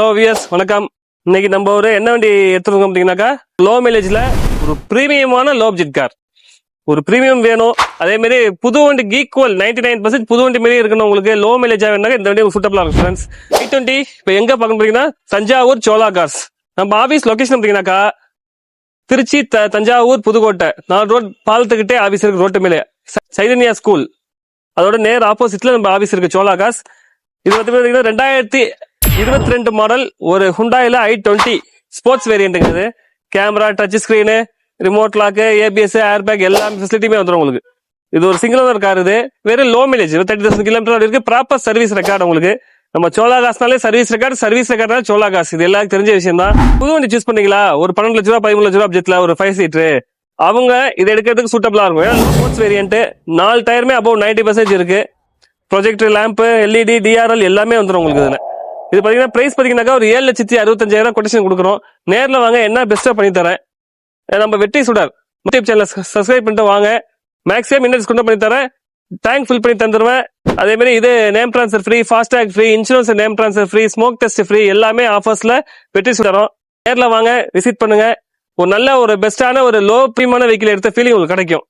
Hello wears வணக்கம். இன்னைக்கு நம்ம என்ன வண்டி எடுத்துருக்கோம் அப்படின்னாக்கா, லோ மைலேஜ்ல ஒரு பிரீமியமான லோ பட்ஜெட் கார். ஒரு பிரீமியம் வேணும், அதே மாதிரி புது வண்டிக்கு ஈக்குவல் 99% புது வண்டி மாதிரி இருக்கணும். உங்களுக்கு லோ மைலேஜா வேணா இந்த வண்டி சூட்டபிளா இருக்கும் ஃப்ரெண்ட்ஸ். i20 இப்போ எங்க பார்க்க போறீங்கன்னா தஞ்சாவூர் சோலா கார்ஸ். நம்ம ஆபீஸ் லொகேஷன் பார்த்தீங்கன்னாக்கா திருச்சி தஞ்சாவூர் புதுக்கோட்டை 4 ரோட் பாலத்துக்கிட்டே ஆபீஸ் இருக்கு. ரோட்டு மேலே சைதன்யா ஸ்கூல், அதோட நேர் ஆப்போசிட்ல நம்ம ஆபீஸ் இருக்கு சோலா கார்ஸ். இது வந்து 2022 மாடல் ஒரு ஹுண்டாயில i20 ஸ்போர்ட்ஸ் வேரியன்ட்ங்கிறது. Camera, touch screen, remote lock, ABS, air bag எல்லா ஃபெசிலிட்டியுமே வந்துடும் உங்களுக்கு. இது ஒரு சிங்கிள் ஓனர் கார். இது வெறும் லோ மைலேஜ் 30,000 கிலோமீட்டர் இருக்கு. ப்ராப்பர் சர்வீஸ் ரெக்கார்டு உங்களுக்கு. நம்ம சோலா காசுனாலே சர்வீஸ் ரெக்கார்டு சோலா காசு. இது எல்லாருக்கும் தெரிஞ்ச விஷயம் தான். புது வண்டி சூஸ் பண்ணீங்களா, ஒரு 12 லட்ச ரூபா 13 லட்ச ரூபா பட்ஜெட்ல ஒரு 5 சீட்டர், அவங்க இதை எடுக்கிறதுக்கு சூட்டபிளா இருக்கும். ஏன்னா ஸ்போர்ட்ஸ் வேரியன்ட், 4 டயருமே அபவ் 90% இருக்கு. ப்ரொஜெக்டர், லேம்ப், எல்இடி, டிஆர்எல் எல்லாமே வந்துடும் உங்களுக்கு. இதுல இது பாத்தீங்கன்னா பிரைஸ் பாத்தீங்கன்னாக்கா ஒரு 7,65,000 கொட்டேஷன் கொடுக்குறோம். நேர்ல வாங்க, என்ன பெஸ்டா பண்ணி தரேன். நம்ம வெற்றி சுடர் யூடியூப் சேனல் சப்ஸ்கிரைப் பண்ணிட்டு வாங்க. மேக்ஸிமம் இன்னும் டிஸ்கவுண்ட் பண்ணி தரேன். டேங்க் ஃபில் பண்ணி தந்துருவேன். அதே மாதிரி இது name transfer free, FASTag free, insurance name transfer free, smoke test free, எல்லாமே ஆஃபர்ஸ்ல வெற்றி சுடரும். நேர்ல வாங்க, விசிட் பண்ணுங்க. ஒரு நல்ல ஒரு பெஸ்டான ஒரு லோ பிரீமியமான வெஹிக்கிள் எடுத்த ஃபீலிங் உங்களுக்கு கிடைக்கும்.